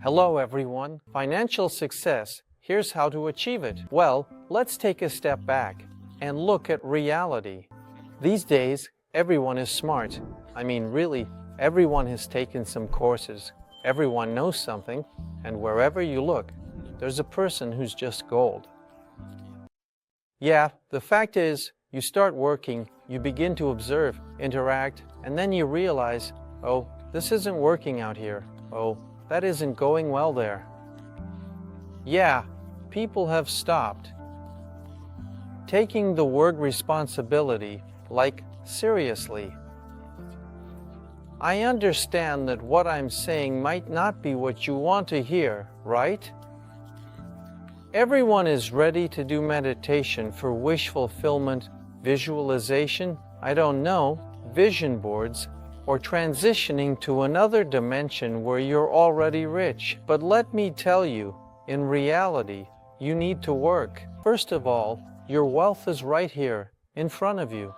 Hello everyone. Financial success. Here's how to achieve it. Well, let's take a step back and look at reality. These days, everyone is smart. I mean, really, everyone has taken some courses. Everyone knows something, and wherever you look, there's a person who's just gold. Yeah, the fact is, you start working, you begin to observe, interact, and then you realize, oh, this isn't working out here. Oh, that isn't going well there. Yeah, people have stopped taking the word responsibility, like, seriously. I understand that what I'm saying might not be what you want to hear, right? Everyone is ready to do meditation for wish fulfillment, visualization, I don't know, vision boards, or transitioning to another dimension where you're already rich. But let me tell you, in reality, you need to work. First of all, your wealth is right here, in front of you.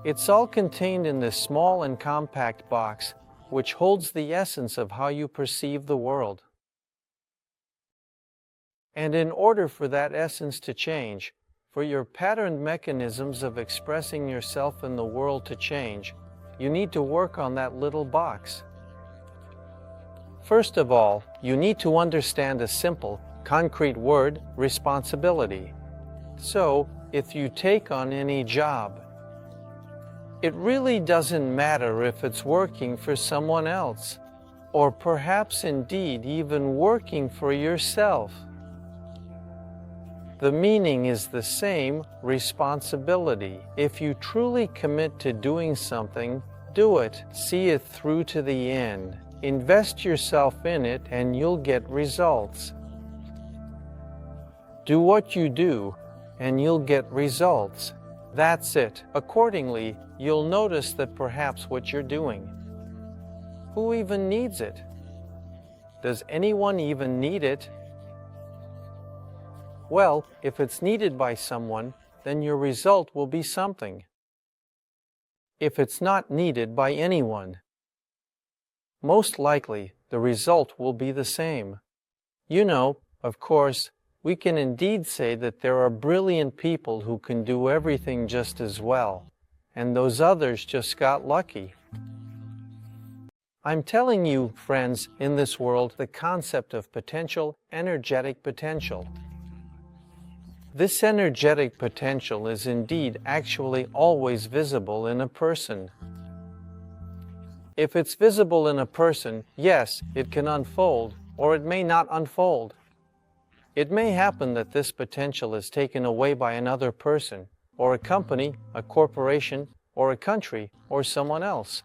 It's all contained in this small and compact box, which holds the essence of how you perceive the world. And in order for that essence to change, for your patterned mechanisms of expressing yourself in the world to change, you need to work on that little box. First of all, you need to understand a simple, concrete word, responsibility. So, if you take on any job, it really doesn't matter if it's working for someone else, or perhaps indeed even working for yourself. The meaning is the same, responsibility. If you truly commit to doing something, do it. See it through to the end. Invest yourself in it and you'll get results. Do what you do and you'll get results. That's it. Accordingly, you'll notice that perhaps what you're doing. Who even needs it? Does anyone even need it? Well, if it's needed by someone, then your result will be something. If it's not needed by anyone, most likely the result will be the same. You know, of course, we can indeed say that there are brilliant people who can do everything just as well, and those others just got lucky. I'm telling you, friends, in this world, the concept of potential, energetic potential. This energetic potential is indeed actually always visible in a person. If it's visible in a person, yes, it can unfold, or it may not unfold. It may happen that this potential is taken away by another person, or a company, a corporation, or a country, or someone else.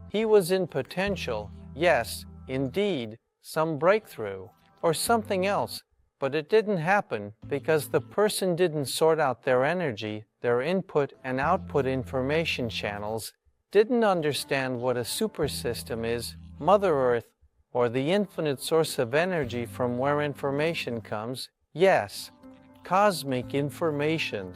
He was in potential, yes, indeed, some breakthrough, or something else, but it didn't happen because the person didn't sort out their energy, their input and output information channels, didn't understand what a super system is, Mother Earth, or the infinite source of energy from where information comes, yes, cosmic information.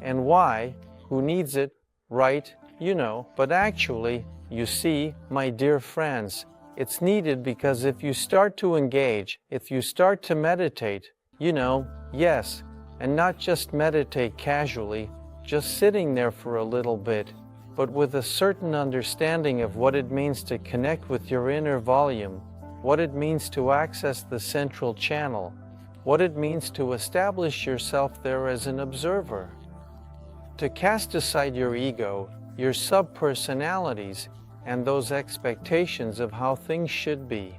And why, who needs it, right, you know, but actually, you see, my dear friends, it's needed because if you start to engage, if you start to meditate, you know, yes, and not just meditate casually, just sitting there for a little bit, but with a certain understanding of what it means to connect with your inner volume, what it means to access the central channel, what it means to establish yourself there as an observer, to cast aside your ego, your sub-personalities, and those expectations of how things should be.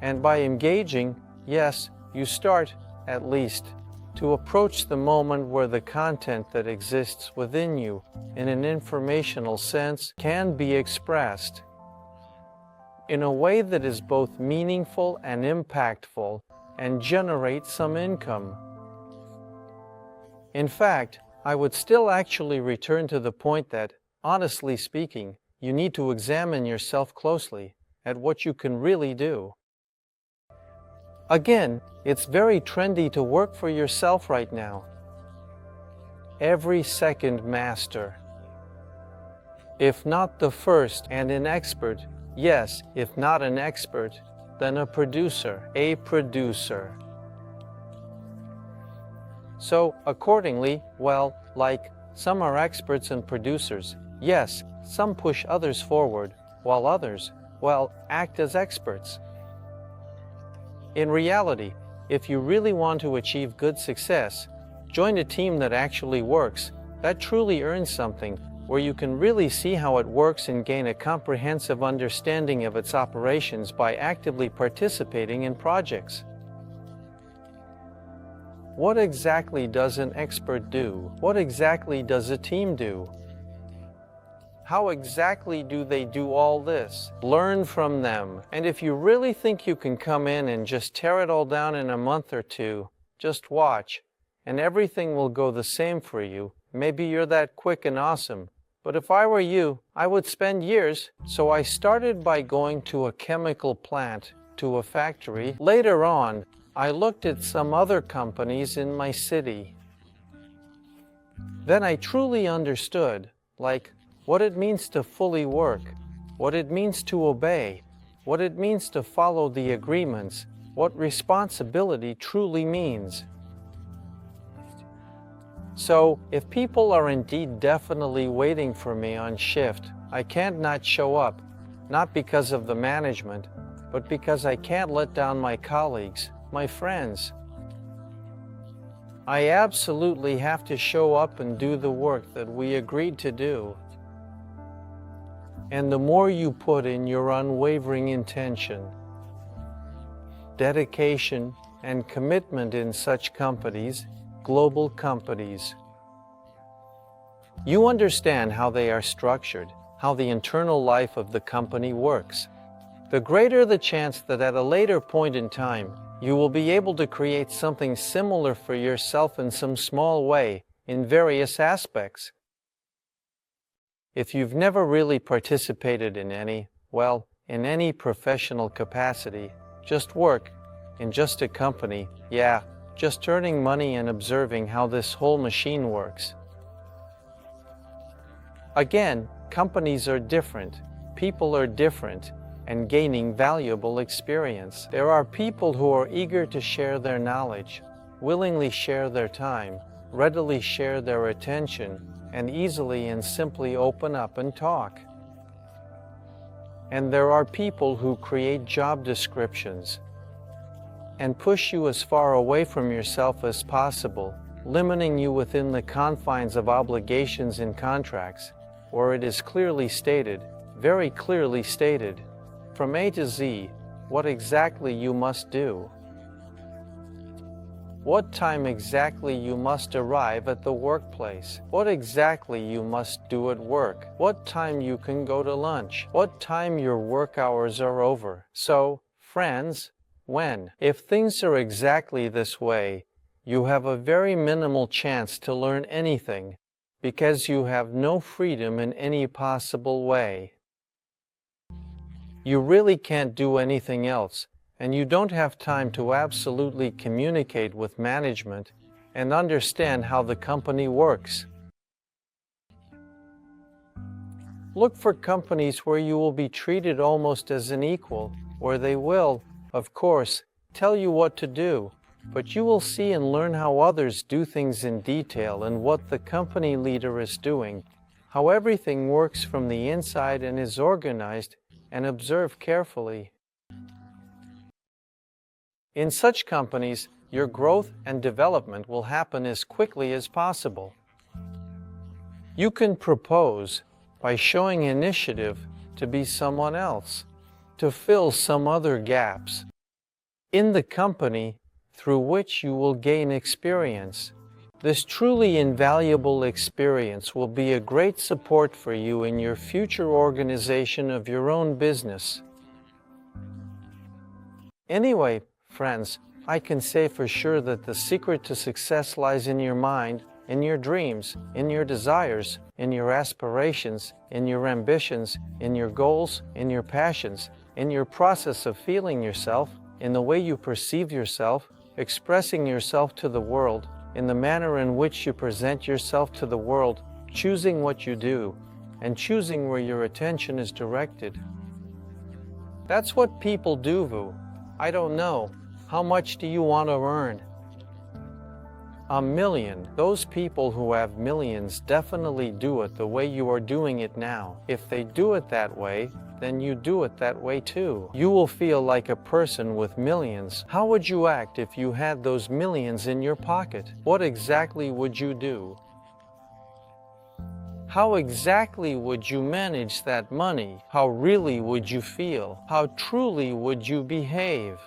And by engaging, yes, you start, at least, to approach the moment where the content that exists within you, in an informational sense, can be expressed in a way that is both meaningful and impactful and generate some income. In fact, I would still actually return to the point that, honestly speaking, you need to examine yourself closely at what you can really do. Again, it's very trendy to work for yourself right now. Every second master. If not the first and an expert, Yes, if not an expert, then a producer. A producer. So, accordingly, well, like, some are experts and producers. Yes, some push others forward, while others, well, act as experts. In reality, if you really want to achieve good success, join a team that actually works, that truly earns something, where you can really see how it works and gain a comprehensive understanding of its operations by actively participating in projects. What exactly does an expert do? What exactly does a team do? How exactly do they do all this? Learn from them. And if you really think you can come in and just tear it all down in a month or two, just watch, and everything will go the same for you. Maybe you're that quick and awesome. But if I were you, I would spend years. So I started by going to a chemical plant, to a factory. Later on, I looked at some other companies in my city. Then I truly understood, like, what it means to fully work, what it means to obey, what it means to follow the agreements, what responsibility truly means. So, if people are indeed definitely waiting for me on shift, I can't not show up, not because of the management, but because I can't let down my colleagues, my friends. I absolutely have to show up and do the work that we agreed to do. And the more you put in your unwavering intention, dedication, and commitment in such companies, global companies, you understand how they are structured, how the internal life of the company works, the greater the chance that at a later point in time, you will be able to create something similar for yourself in some small way, in various aspects. If you've never really participated in any professional capacity, just work, in just a company, just earning money and observing how this whole machine works. Again, companies are different, people are different, and gaining valuable experience. There are people who are eager to share their knowledge, willingly share their time, readily share their attention, and easily and simply open up and talk. And there are people who create job descriptions and push you as far away from yourself as possible, limiting you within the confines of obligations and contracts, where it is clearly stated, very clearly stated, from A to Z, what exactly you must do. What time exactly you must arrive at the workplace. What exactly you must do at work. What time you can go to lunch. What time your work hours are over. So, friends, if things are exactly this way, you have a very minimal chance to learn anything, because you have no freedom in any possible way. You really can't do anything else, and you don't have time to absolutely communicate with management and understand how the company works. Look for companies where you will be treated almost as an equal, where they will, of course, tell you what to do, but you will see and learn how others do things in detail and what the company leader is doing, how everything works from the inside and is organized, and observe carefully. In such companies, your growth and development will happen as quickly as possible. You can propose by showing initiative to be someone else, to fill some other gaps in the company through which you will gain experience. This truly invaluable experience will be a great support for you in your future organization of your own business. Anyway, friends, I can say for sure that the secret to success lies in your mind, in your dreams, in your desires, in your aspirations, in your ambitions, in your goals, in your passions, in your process of feeling yourself, in the way you perceive yourself, expressing yourself to the world, in the manner in which you present yourself to the world, choosing what you do, and choosing where your attention is directed. That's what people do, Vu. I don't know. How much do you want to earn? $1 million. Those people who have millions definitely do it the way you are doing it now. If they do it that way, then you do it that way too. You will feel like a person with millions. How would you act if you had those millions in your pocket? What exactly would you do? How exactly would you manage that money? How really would you feel? How truly would you behave?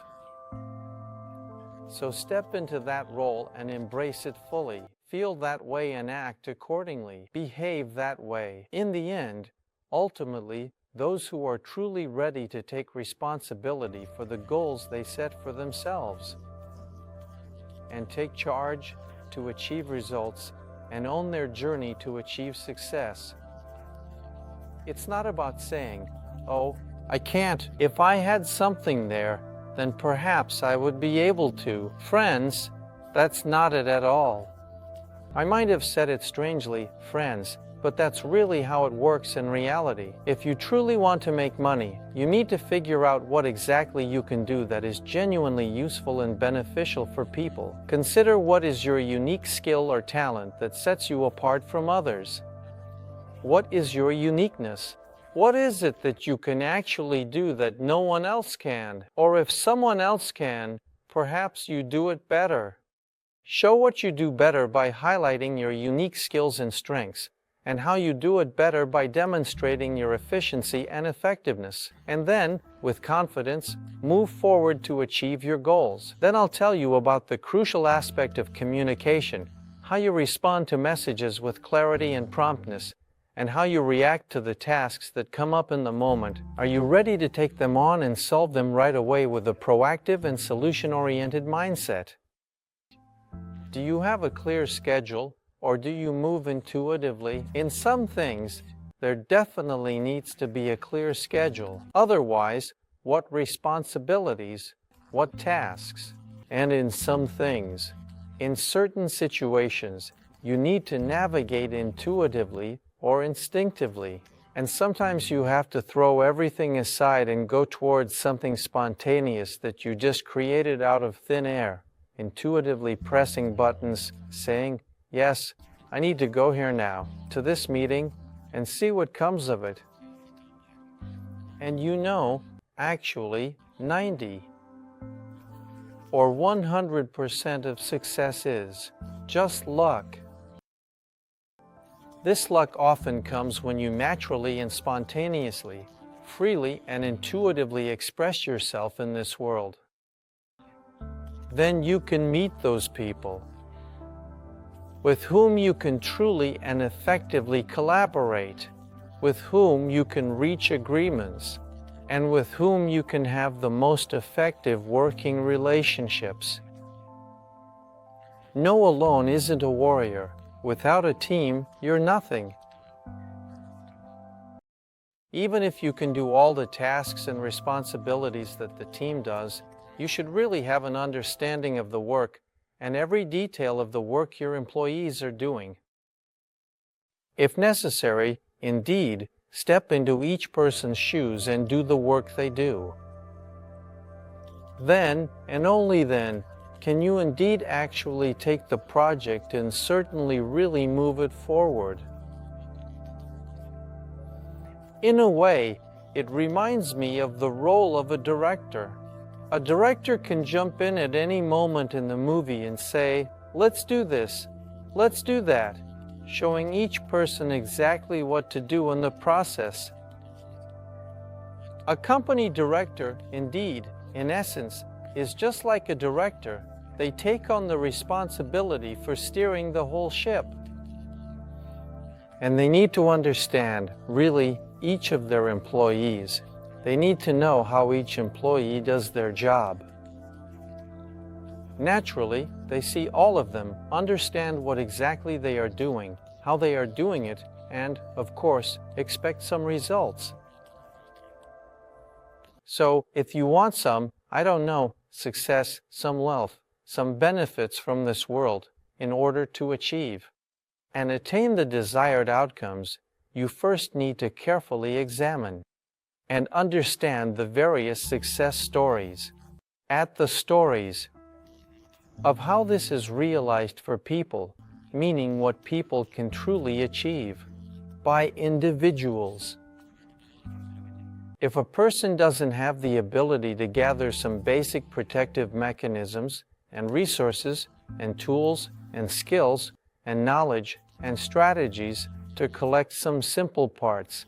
So step into that role and embrace it fully. Feel that way and act accordingly. Behave that way. In the end, ultimately, those who are truly ready to take responsibility for the goals they set for themselves and take charge to achieve results and own their journey to achieve success. It's not about saying, "Oh, I can't. If I had something there, then perhaps I would be able to." Friends, that's not it at all. I might have said it strangely, friends, but that's really how it works in reality. If you truly want to make money, you need to figure out what exactly you can do that is genuinely useful and beneficial for people. Consider what is your unique skill or talent that sets you apart from others. What is your uniqueness? What is it that you can actually do that no one else can? Or if someone else can, perhaps you do it better. Show what you do better by highlighting your unique skills and strengths, and how you do it better by demonstrating your efficiency and effectiveness. And then, with confidence, move forward to achieve your goals. Then I'll tell you about the crucial aspect of communication, how you respond to messages with clarity and promptness, and how you react to the tasks that come up in the moment. Are you ready to take them on and solve them right away with a proactive and solution-oriented mindset? Do you have a clear schedule, or do you move intuitively? In some things, there definitely needs to be a clear schedule. Otherwise, what responsibilities, what tasks? And in some things, in certain situations, you need to navigate intuitively or instinctively. And sometimes you have to throw everything aside and go towards something spontaneous that you just created out of thin air, intuitively pressing buttons, saying, "Yes, I need to go here now, to this meeting, and see what comes of it." And you know, actually, 90 or 100% of success is just luck. This luck often comes when you naturally and spontaneously, freely and intuitively express yourself in this world. Then you can meet those people with whom you can truly and effectively collaborate, with whom you can reach agreements, and with whom you can have the most effective working relationships. No alone isn't a warrior. Without a team, you're nothing. Even if you can do all the tasks and responsibilities that the team does, you should really have an understanding of the work and every detail of the work your employees are doing. If necessary, indeed, step into each person's shoes and do the work they do. Then, and only then, can you indeed actually take the project and certainly really move it forward. In a way, it reminds me of the role of a director. A director can jump in at any moment in the movie and say, "Let's do this, let's do that," showing each person exactly what to do in the process. A company director, indeed, in essence, is just like a director. They take on the responsibility for steering the whole ship. And they need to understand, really, each of their employees. They need to know how each employee does their job. Naturally, they see all of them, understand what exactly they are doing, how they are doing it, and, of course, expect some results. So, if you want some, I don't know, success, some wealth, some benefits from this world in order to achieve and attain the desired outcomes, you first need to carefully examine and understand the various success stories. At the stories of how this is realized for people, meaning what people can truly achieve by individuals. If a person doesn't have the ability to gather some basic protective mechanisms and resources and tools and skills and knowledge and strategies to collect some simple parts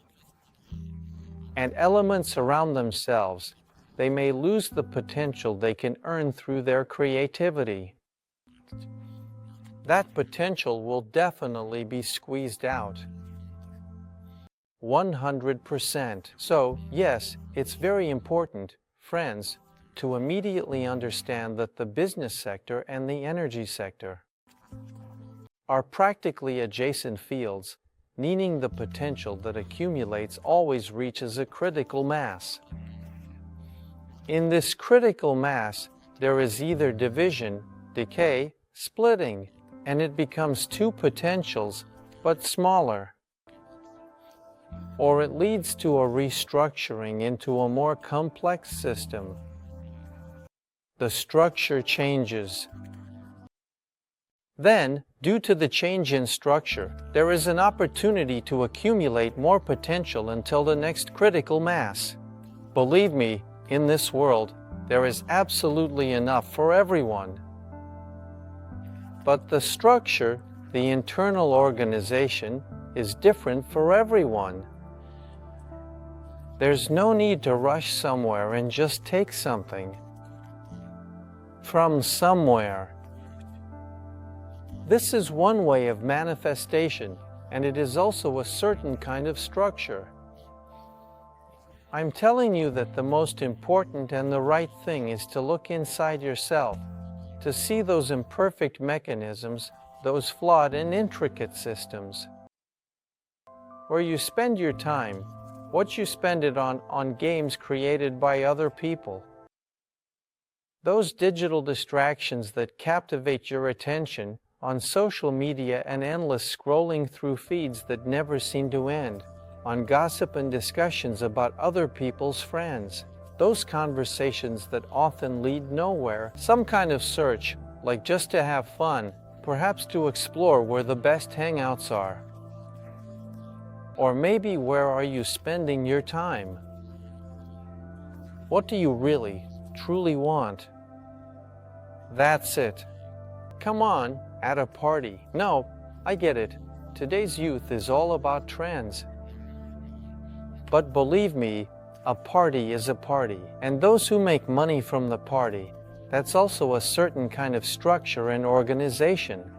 and elements around themselves, they may lose the potential they can earn through their creativity. That potential will definitely be squeezed out. 100%. So, yes, it's very important, friends, to immediately understand that the business sector and the energy sector are practically adjacent fields, meaning the potential that accumulates always reaches a critical mass. In this critical mass, there is either division, decay, splitting, and it becomes two potentials, but smaller. Or it leads to a restructuring into a more complex system. The structure changes. Then, due to the change in structure, there is an opportunity to accumulate more potential until the next critical mass. Believe me, in this world, there is absolutely enough for everyone. But the structure, the internal organization, is different for everyone. There's no need to rush somewhere and just take something from somewhere. This is one way of manifestation, and it is also a certain kind of structure. I'm telling you that the most important and the right thing is to look inside yourself, to see those imperfect mechanisms, those flawed and intricate systems. Where you spend your time, what you spend it on games created by other people. Those digital distractions that captivate your attention on social media and endless scrolling through feeds that never seem to end, on gossip and discussions about other people's friends. Those conversations that often lead nowhere, some kind of search, like just to have fun, perhaps to explore where the best hangouts are. Or maybe where are you spending your time? What do you really, truly want? That's it. Come on, at a party. No, I get it. Today's youth is all about trends. But believe me, a party is a party. And those who make money from the party, that's also a certain kind of structure and organization.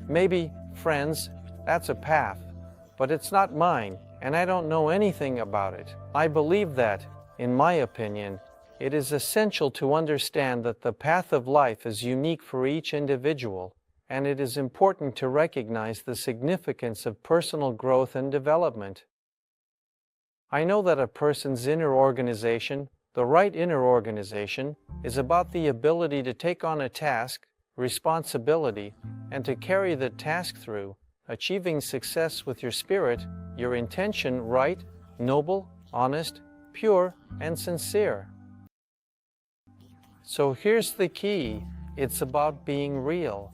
Maybe, friends, that's a path, but it's not mine, and I don't know anything about it. I believe that, in my opinion, it is essential to understand that the path of life is unique for each individual, and it is important to recognize the significance of personal growth and development. I know that a person's inner organization, the right inner organization, is about the ability to take on a task, responsibility, and to carry the task through, achieving success with your spirit, your intention right, noble, honest, pure, and sincere. So here's the key. It's about being real.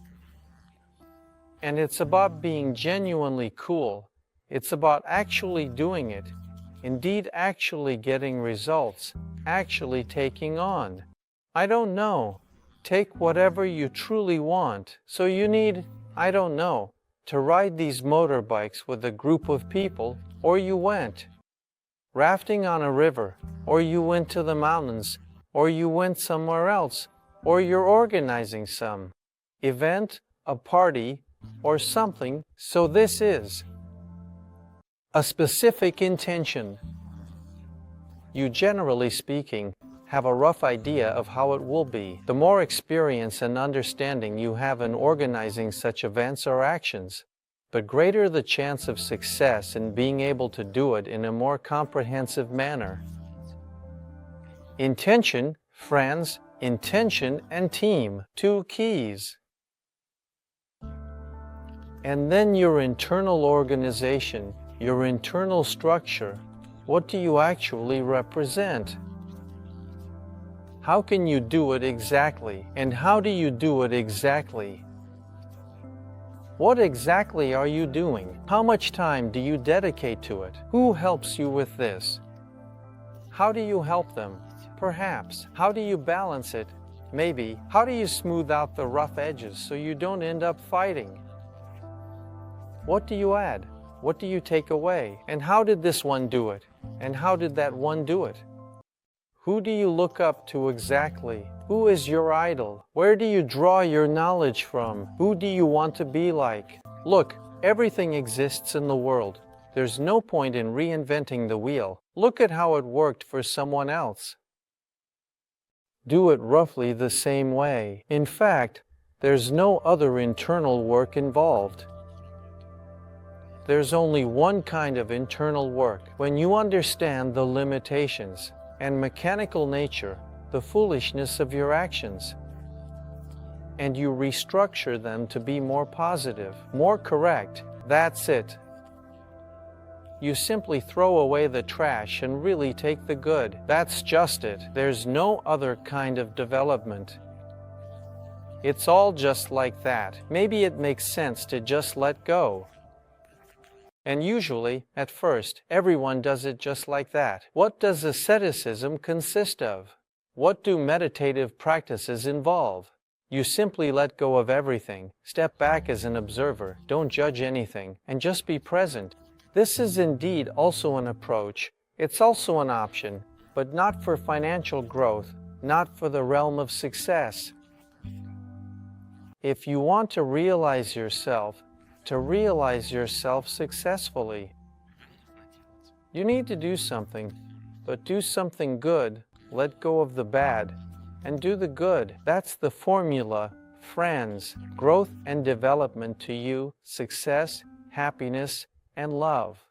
And it's about being genuinely cool. It's about actually doing it. Indeed, actually getting results. Actually taking on. I don't know. Take whatever you truly want. So you need, I don't know, to ride these motorbikes with a group of people, or you went rafting on a river, or you went to the mountains, or you went somewhere else, or you're organizing some event, a party, or something. So this is a specific intention. You, generally speaking, have a rough idea of how it will be. The more experience and understanding you have in organizing such events or actions, the greater the chance of success in being able to do it in a more comprehensive manner. Intention, friends, intention and team, two keys. And then your internal organization, your internal structure. What do you actually represent? How can you do it exactly? And how do you do it exactly? What exactly are you doing? How much time do you dedicate to it? Who helps you with this? How do you help them? Perhaps. How do you balance it? Maybe. How do you smooth out the rough edges so you don't end up fighting? What do you add? What do you take away? And how did this one do it? And how did that one do it? Who do you look up to exactly? Who is your idol? Where do you draw your knowledge from? Who do you want to be like? Look, everything exists in the world. There's no point in reinventing the wheel. Look at how it worked for someone else. Do it roughly the same way. In fact, there's no other internal work involved. There's only one kind of internal work. When you understand the limitations and mechanical nature, the foolishness of your actions, and you restructure them to be more positive, more correct, that's it. You simply throw away the trash and really take the good. That's just it. There's no other kind of development. It's all just like that. Maybe it makes sense to just let go. And usually, at first, everyone does it just like that. What does asceticism consist of? What do meditative practices involve? You simply let go of everything, step back as an observer, don't judge anything, and just be present. This is indeed also an approach. It's also an option, but not for financial growth, not for the realm of success. If you want to realize yourself successfully, you need to do something, but do something good, let go of the bad, and do the good. That's the formula, friends. Growth and development to you, success, happiness, and love.